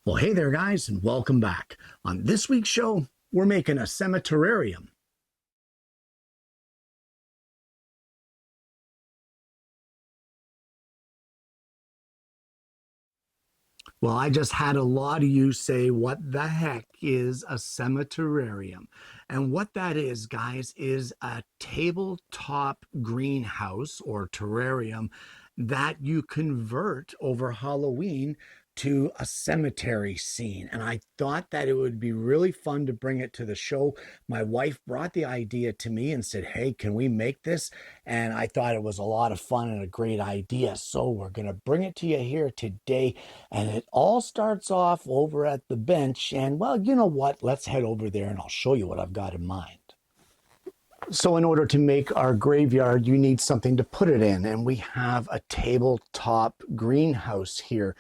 Well, hey there, guys, and welcome back. On this week's show, we're making a cemeterrarium. Well, I just had a lot of you say, what the heck is a cemeterrarium? And what that is, guys, is a tabletop greenhouse or terrarium that you convert over Halloween to a cemetery scene. And I thought that it would be really fun to bring it to the show. My wife brought the idea to me and said, hey, can we make this? And I thought it was a lot of fun and a great idea. So we're going to bring it to you here today. And it all starts off over at the bench. And well, you know what? Let's head over there and I'll show you what I've got in mind. So in order to make our graveyard, you need something to put it in. And we have a tabletop greenhouse here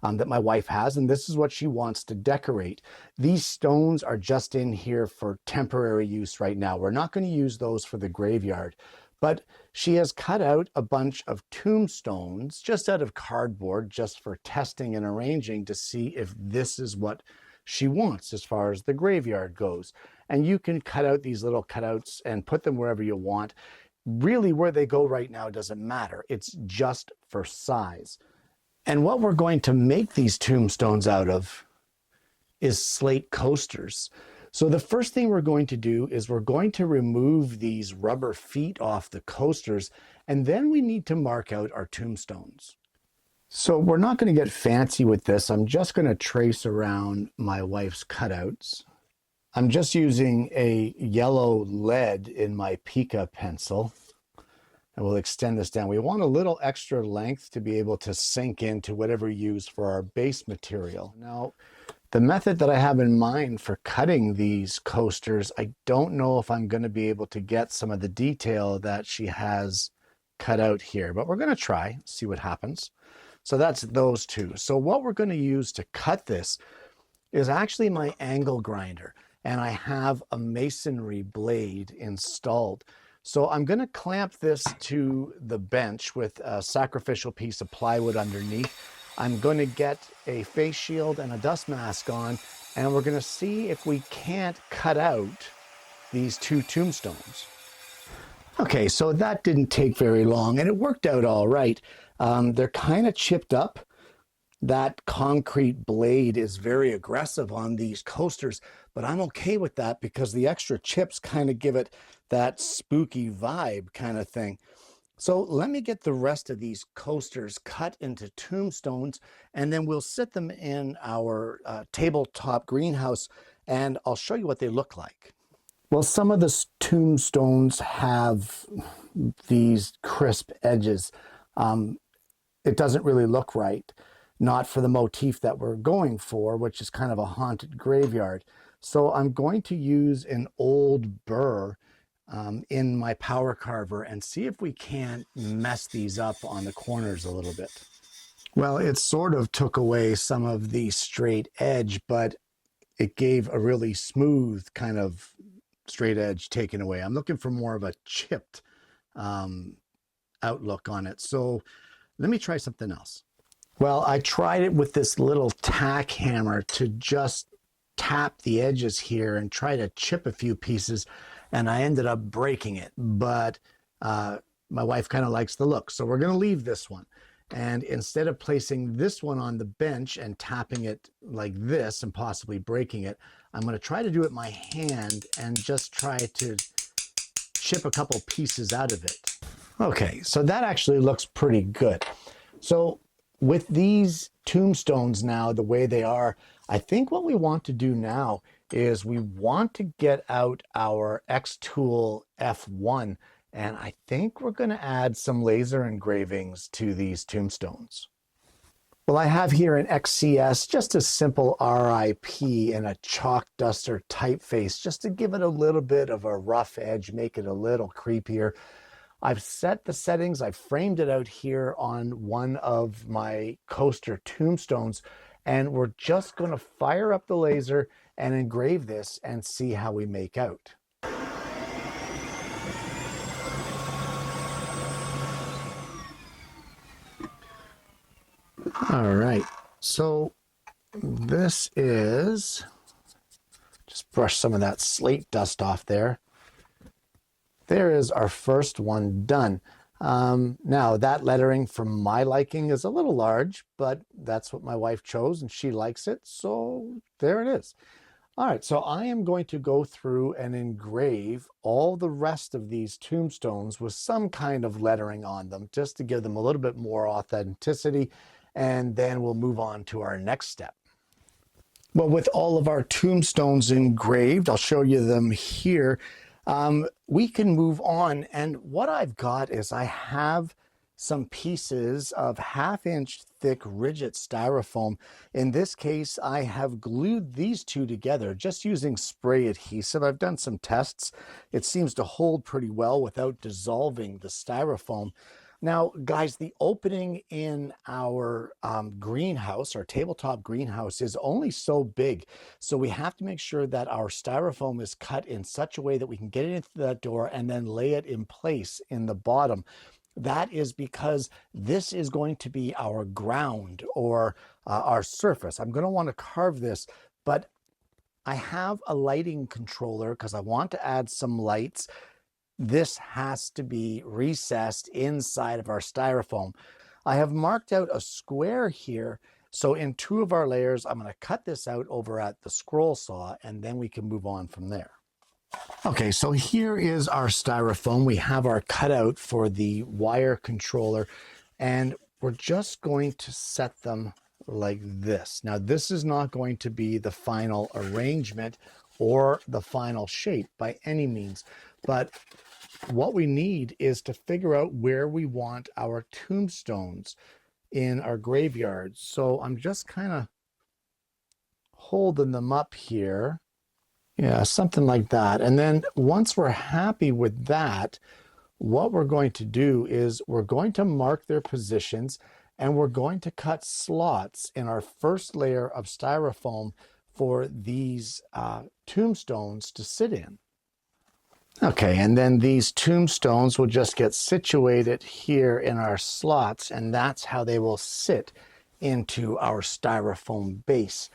that my wife has, and this is what she wants to decorate. These stones are just in here for temporary use right now. We're not going to use those for the graveyard, but she has cut out a bunch of tombstones just out of cardboard, just for testing and arranging to see if this is what she wants as far as the graveyard goes. And you can cut out these little cutouts and put them wherever you want. Really, where they go right now doesn't matter. It's just for size. And what we're going to make these tombstones out of is slate coasters. So the first thing we're going to do is we're going to remove these rubber feet off the coasters, and then we need to mark out our tombstones. So we're not going to get fancy with this. I'm just going to trace around my wife's cutouts. I'm just using a yellow lead in my Pica pencil. And we'll extend this down. We want a little extra length to be able to sink into whatever you use for our base material. Now, the method that I have in mind for cutting these coasters, I don't know if I'm going to be able to get some of the detail that she has cut out here, but we're going to try, see what happens. So that's those two. So what we're going to use to cut this is actually my angle grinder, and I have a masonry blade installed. So I'm going to clamp this to the bench with a sacrificial piece of plywood underneath. I'm going to get a face shield and a dust mask on, and we're going to see if we can't cut out these two tombstones. Okay, so that didn't take very long, and it worked out all right. They're kind of chipped up. That concrete blade is very aggressive on these coasters, but I'm okay with that because the extra chips kind of give it that spooky vibe kind of thing. So let me get the rest of these coasters cut into tombstones, and then we'll sit them in our tabletop greenhouse, and I'll show you what they look like. Well, some of the tombstones have these crisp edges. It doesn't really look right. Not for the motif that we're going for, which is kind of a haunted graveyard. So I'm going to use an old burr in my power carver and see if we can't mess these up on the corners a little bit. Well, it sort of took away some of the straight edge, but it gave a really smooth kind of straight edge taken away. I'm looking for more of a chipped outlook on it. So let me try something else. Well, I tried it with this little tack hammer to just tap the edges here and try to chip a few pieces, and I ended up breaking it. But my wife kind of likes the look, so we're going to leave this one. And instead of placing this one on the bench and tapping it like this and possibly breaking it, I'm going to try to do it by hand and just try to chip a couple pieces out of it. Okay, so that actually looks pretty good. So with these tombstones now, the way they are, I think what we want to do now is we want to get out our X-Tool F1, and I think we're going to add some laser engravings to these tombstones. Well, I have here an XCS, just a simple RIP and a chalk duster typeface, just to give it a little bit of a rough edge, make it a little creepier. I've set the settings. I've framed it out here on one of my coaster tombstones, and we're just going to fire up the laser and engrave this and see how we make out. All right, so this is, just brush some of that slate dust off there. There is our first one done. Now that lettering from my liking is a little large, but that's what my wife chose and she likes it. So there it is. All right, so I am going to go through and engrave all the rest of these tombstones with some kind of lettering on them, just to give them a little bit more authenticity, and then we'll move on to our next step. Well, with all of our tombstones engraved, I'll show you them here. We can move on, and what I've got is I have some pieces of 1/2-inch thick rigid styrofoam. In this case, I have glued these two together just using spray adhesive. I've done some tests. It seems to hold pretty well without dissolving the styrofoam. Now, guys, the opening in our greenhouse, our tabletop greenhouse, is only so big. So we have to make sure that our styrofoam is cut in such a way that we can get it into that door and then lay it in place in the bottom. That is because this is going to be our ground or our surface. I'm going to want to carve this, but I have a lighting controller because I want to add some lights. This has to be recessed inside of our styrofoam. I have marked out a square here. So in 2 of our layers, I'm going to cut this out over at the scroll saw, and then we can move on from there. Okay, so here is our styrofoam. We have our cutout for the wire controller, and we're just going to set them like this. Now, this is not going to be the final arrangement or the final shape by any means, but what we need is to figure out where we want our tombstones in our graveyards. So I'm just kind of holding them up here. Yeah, something like that. And then once we're happy with that, what we're going to do is we're going to mark their positions, and we're going to cut slots in our first layer of styrofoam for these tombstones to sit in. Okay, and then these tombstones will just get situated here in our slots, and that's how they will sit into our styrofoam base.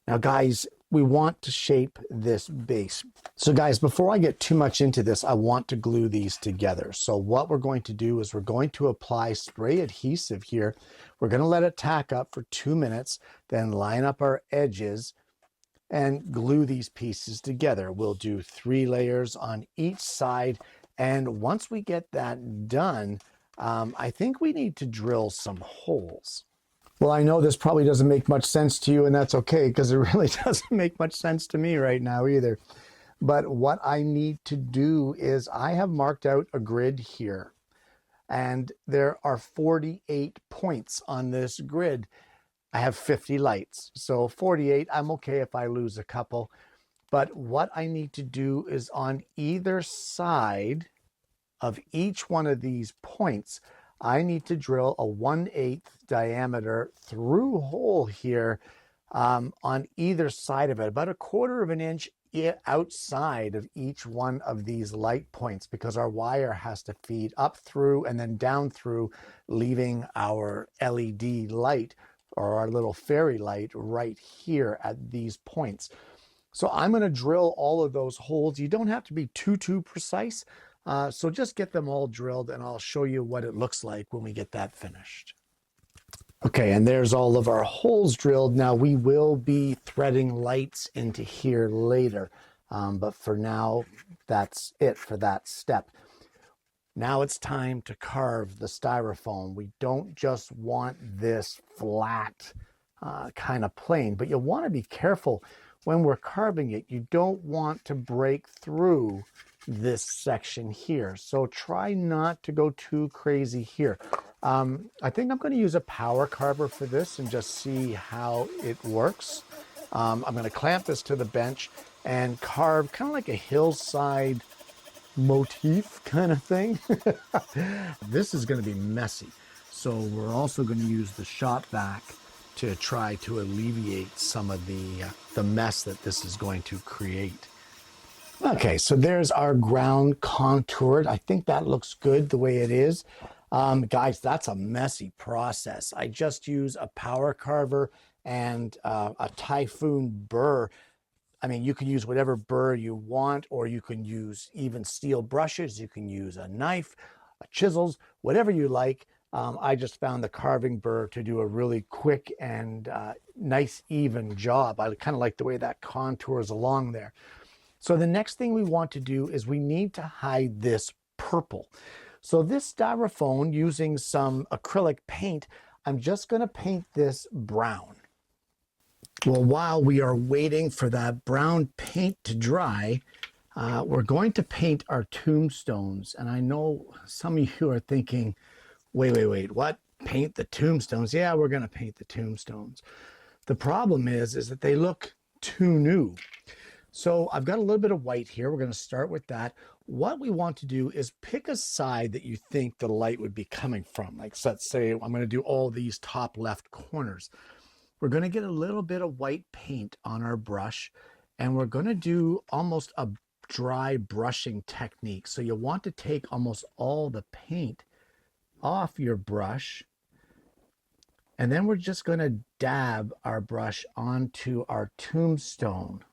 Now, guys, we want to shape this base. So guys, before I get too much into this, I want to glue these together. So what we're going to do is we're going to apply spray adhesive here. We're going to let it tack up for 2 minutes, then line up our edges and glue these pieces together. We'll do 3 layers on each side. And once we get that done, I think we need to drill some holes. Well, I know this probably doesn't make much sense to you, and that's okay, because it really doesn't make much sense to me right now either. But what I need to do is I have marked out a grid here, and there are 48 points on this grid. I have 50 lights, so 48, I'm okay if I lose a couple. But what I need to do is on either side of each one of these points, I need to drill a 1/8 diameter through hole here on either side of it, about 1/4 of an inch outside of each one of these light points, because our wire has to feed up through and then down through, leaving our LED light or our little fairy light right here at these points. So I'm going to drill all of those holes. You don't have to be too precise. So just get them all drilled, and I'll show you what it looks like when we get that finished. Okay, and there's all of our holes drilled. Now we will be threading lights into here later, but for now, that's it for that step. Now it's time to carve the styrofoam. We don't just want this flat kind of plane, but you'll want to be careful when we're carving it. You don't want to break through this section here. So try not to go too crazy here. I think I'm going to use a power carver for this and just see how it works. I'm going to clamp this to the bench and carve kind of like a hillside motif kind of thing. This is going to be messy. So we're also going to use the shop vac to try to alleviate some of the mess that this is going to create. Okay, so there's our ground contoured. I think that looks good the way it is. Guys, that's a messy process. I just use a power carver and a typhoon burr. I mean, you can use whatever burr you want, or you can use even steel brushes. You can use a knife, chisels, whatever you like. I just found the carving burr to do a really quick and nice, even job. I kind of like the way that contours along there. So the next thing we want to do is we need to hide this purple. So this styrofoam, using some acrylic paint, I'm just going to paint this brown. Well, while we are waiting for that brown paint to dry, we're going to paint our tombstones. And I know some of you are thinking, wait, what? Paint the tombstones? Yeah, we're going to paint the tombstones. The problem is that they look too new. So I've got a little bit of white here. We're going to start with that. What we want to do is pick a side that you think the light would be coming from. Like, so let's say I'm going to do all these top left corners. We're going to get a little bit of white paint on our brush, and we're going to do almost a dry brushing technique. So you want to take almost all the paint off your brush, and then we're just going to dab our brush onto our tombstone.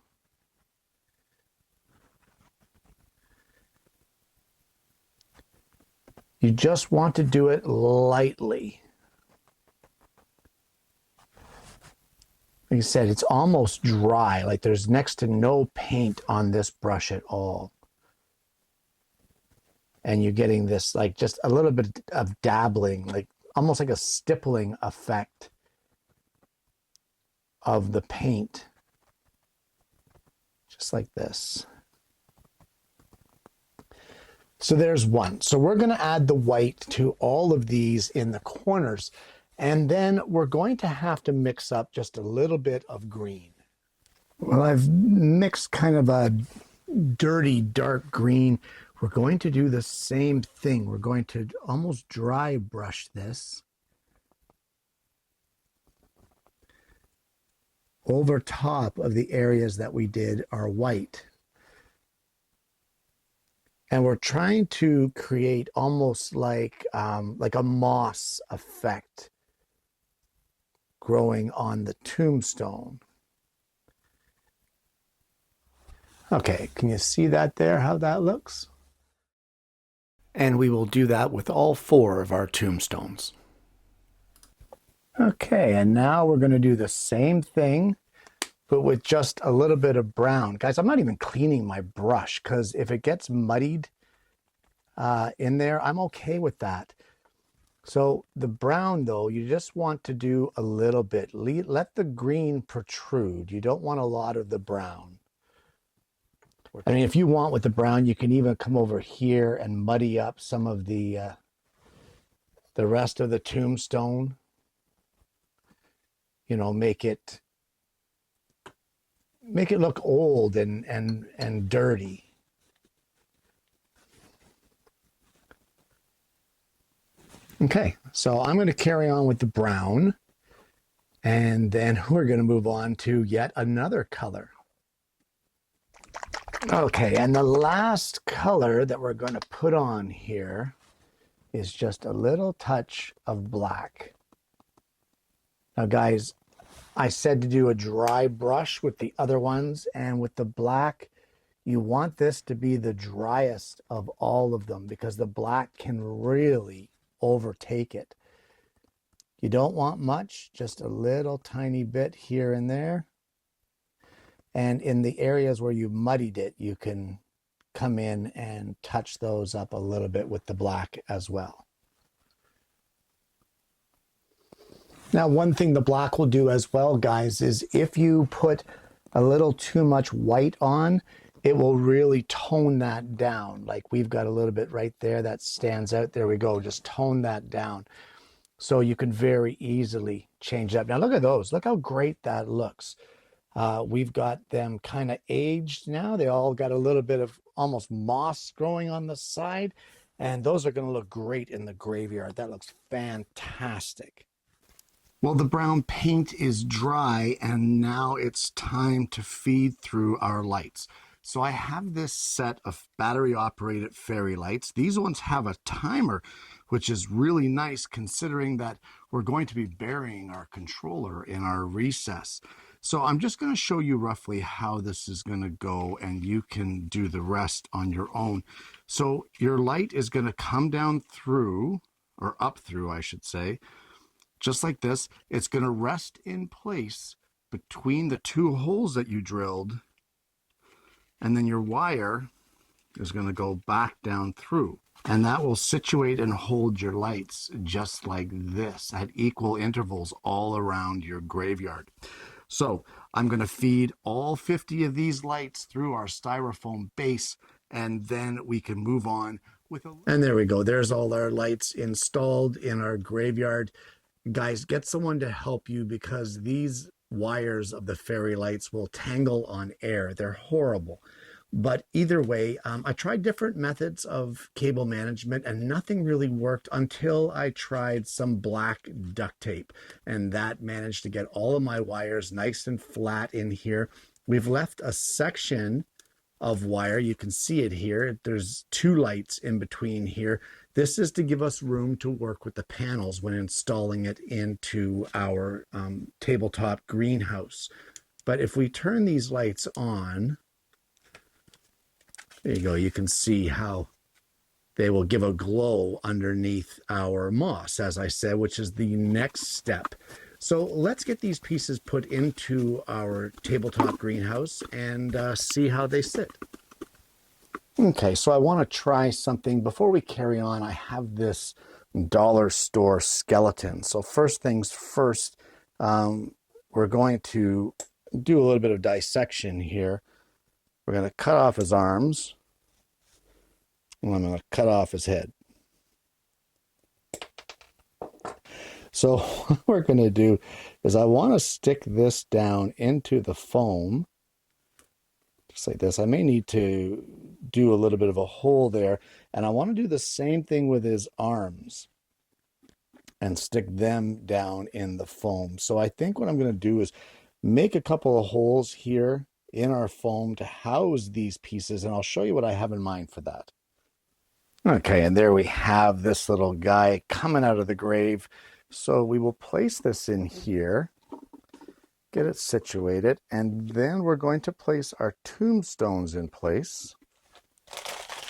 You just want to do it lightly. Like I said, it's almost dry, like there's next to no paint on this brush at all. And you're getting this, like, just a little bit of dabbling, like almost like a stippling effect of the paint. Just like this. So there's one. So we're going to add the white to all of these in the corners. And then we're going to have to mix up just a little bit of green. Well, I've mixed kind of a dirty, dark green. We're going to do the same thing. We're going to almost dry brush this over top of the areas that we did our white. And we're trying to create almost like a moss effect growing on the tombstone. Okay, can you see that there, how that looks? And we will do that with all 4 of our tombstones. Okay, and now we're going to do the same thing, but with just a little bit of brown. Guys, I'm not even cleaning my brush, because if it gets muddied in there, I'm okay with that. So the brown, though, you just want to do a little bit. Let the green protrude. You don't want a lot of the brown. I mean, if you want with the brown, you can even come over here and muddy up some of the rest of the tombstone. You know, make it look old and dirty. Okay, so I'm going to carry on with the brown, and then we're going to move on to yet another color. Okay, and the last color that we're going to put on here is just a little touch of black. Now, guys, I said to do a dry brush with the other ones, and with the black, you want this to be the driest of all of them, because the black can really overtake it. You don't want much, just a little tiny bit here and there. And in the areas where you muddied it, you can come in and touch those up a little bit with the black as well. Now, one thing the black will do as well, guys, is if you put a little too much white on, it will really tone that down. Like we've got a little bit right there that stands out. There we go. Just tone that down. So you can very easily change that. Now look at those. Look how great that looks. We've got them kind of aged now. They all got a little bit of almost moss growing on the side. And those are going to look great in the graveyard. That looks fantastic. Well, the brown paint is dry, and now it's time to feed through our lights. So I have this set of battery-operated fairy lights. These ones have a timer, which is really nice considering that we're going to be burying our controller in our recess. So I'm just going to show you roughly how this is going to go, and you can do the rest on your own. So your light is going to come down through, or up through, I should say, just like this. It's going to rest in place between the two holes that you drilled, and then your wire is going to go back down through. And that will situate and hold your lights just like this at equal intervals all around your graveyard. So I'm going to feed all 50 of these lights through our styrofoam base, and then we can move on with a... And there we go. There's all our lights installed in our graveyard. Guys, get someone to help you, because these wires of the fairy lights will tangle on air. They're horrible. But either way, I tried different methods of cable management, and nothing really worked until I tried some black duct tape. And that managed to get all of my wires nice and flat in here. We've left a section of wire. You can see it here. There's two lights in between here. This is to give us room to work with the panels when installing it into our tabletop greenhouse. But if we turn these lights on, there you go. You can see how they will give a glow underneath our moss, as I said, which is the next step. So let's get these pieces put into our tabletop greenhouse and see how they sit. Okay, so I want to try something. Before we carry on, I have this dollar store skeleton. So first things first, we're going to do a little bit of dissection here. We're going to cut off his arms, and I'm going to cut off his head. So what we're going to do is I want to stick this down into the foam, just like this. I may need to do a little bit of a hole there, and I want to do the same thing with his arms and stick them down in the foam. So I think what I'm going to do is make a couple of holes here in our foam to house these pieces, and I'll show you what I have in mind for that. Okay, and there we have this little guy coming out of the grave. So we will place this in here, get it situated, and then we're going to place our tombstones in place.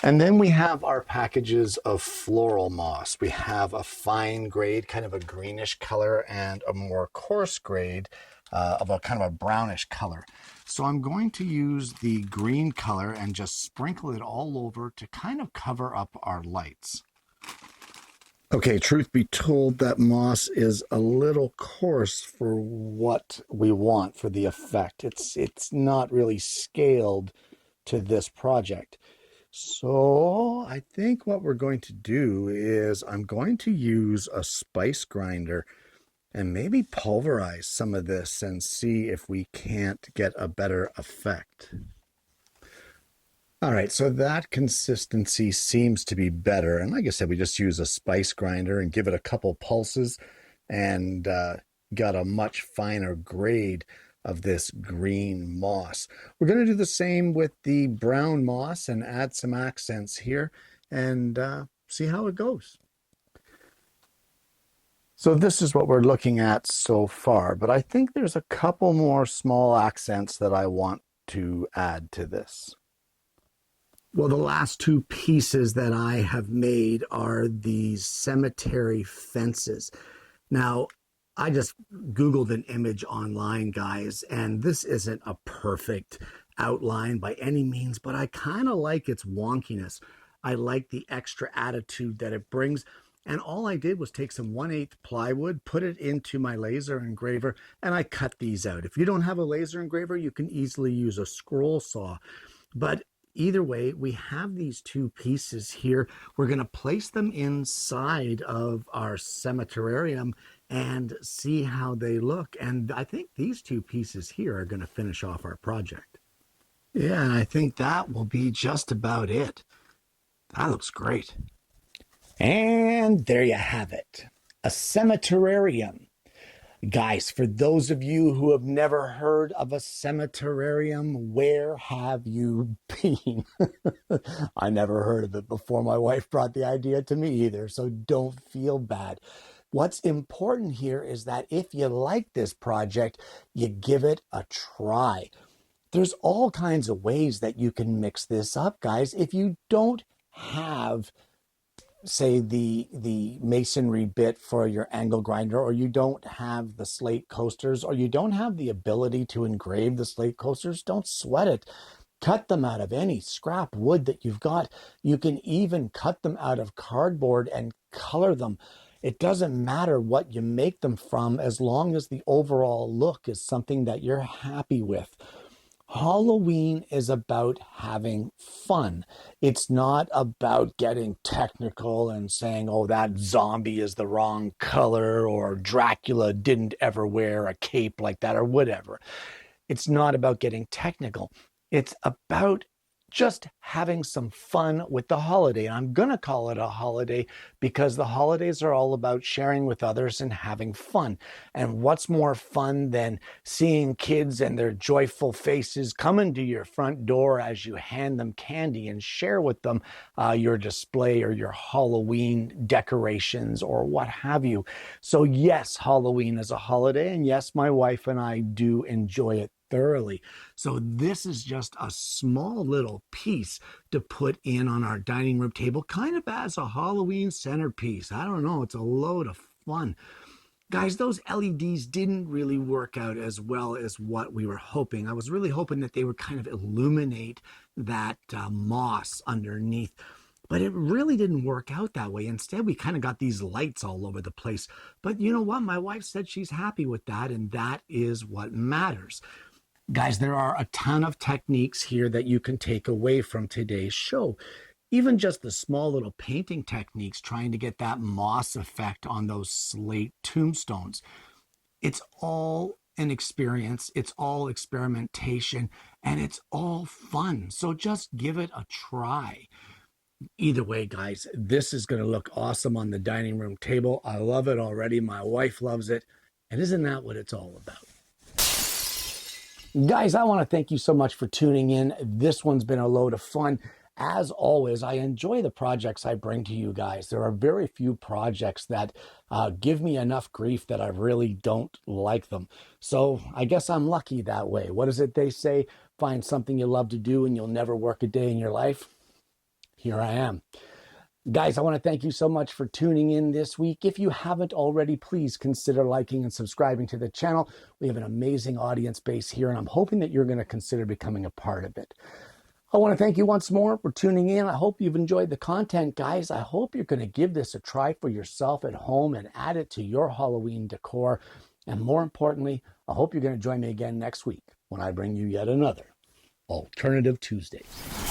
And then we have our packages of floral moss. We have a fine grade, kind of a greenish color, and a more coarse grade of a kind of a brownish color. So I'm going to use the green color and just sprinkle it all over to kind of cover up our lights. Okay, truth be told, that moss is a little coarse for what we want for the effect. It's not really scaled to this project. So I think what we're going to do is I'm going to use a spice grinder and maybe pulverize some of this and see if we can't get a better effect. All right, so that consistency seems to be better. And like I said, we just use a spice grinder and give it a couple pulses and got a much finer grade of this green moss. We're going to do the same with the brown moss and add some accents here and see how it goes. So this is what we're looking at so far, but I think there's a couple more small accents that I want to add to this. Well, the last two pieces that I have made are these cemetery fences. Now, I just Googled an image online, guys, and this isn't a perfect outline by any means, but I kind of like its wonkiness. I like the extra attitude that it brings. And all I did was take some 1/8 plywood, put it into my laser engraver, and I cut these out. If you don't have a laser engraver, you can easily use a scroll saw. But either way, we have these two pieces here. We're going to place them inside of our cemeterrarium and see how they look. And I think these two pieces here are going to finish off our project. Yeah, and I think that will be just about it. That looks great. And there you have it, a cemeterrarium. Guys, for those of you who have never heard of a cemeterrarium, where have you been? I never heard of it before my wife brought the idea to me either, so don't feel bad. What's important here is that if you like this project, you give it a try. There's all kinds of ways that you can mix this up, guys. If you don't have, say, the masonry bit for your angle grinder, or you don't have the slate coasters, or you don't have the ability to engrave the slate coasters, don't sweat it. Cut them out of any scrap wood that you've got. You can even cut them out of cardboard and color them. It doesn't matter what you make them from, as long as the overall look is something that you're happy with. Halloween is about having fun. It's not about getting technical and saying, oh, that zombie is the wrong color, or Dracula didn't ever wear a cape like that, or whatever. It's not about getting technical. It's about just having some fun with the holiday. And I'm going to call it a holiday because the holidays are all about sharing with others and having fun. And what's more fun than seeing kids and their joyful faces coming to your front door as you hand them candy and share with them your display or your Halloween decorations or what have you. So yes, Halloween is a holiday, and yes, my wife and I do enjoy it thoroughly. So this is just a small little piece to put in on our dining room table, kind of as a Halloween centerpiece. I don't know, it's a load of fun. Guys, those LEDs didn't really work out as well as what we were hoping. I was really hoping that they would kind of illuminate that moss underneath, but it really didn't work out that way. Instead, we kind of got these lights all over the place. But you know what? My wife said she's happy with that, and that is what matters. Guys, there are a ton of techniques here that you can take away from today's show. Even just the small little painting techniques, trying to get that moss effect on those slate tombstones. It's all an experience, it's all experimentation, and it's all fun. So just give it a try. Either way, guys, this is going to look awesome on the dining room table. I love it already. My wife loves it. And isn't that what it's all about? Guys, I want to thank you so much for tuning in. This one's been a load of fun. As always, I enjoy the projects I bring to you guys. There are very few projects that give me enough grief that I really don't like them. So I guess I'm lucky that way. What is it they say? Find something you love to do and you'll never work a day in your life. Here I am. Guys, I want to thank you so much for tuning in this week. If you haven't already, please consider liking and subscribing to the channel. We have an amazing audience base here, and I'm hoping that you're going to consider becoming a part of it. I want to thank you once more for tuning in. I hope you've enjoyed the content, guys. I hope you're going to give this a try for yourself at home and add it to your Halloween decor. And more importantly, I hope you're going to join me again next week when I bring you yet another Alternative Tuesdays.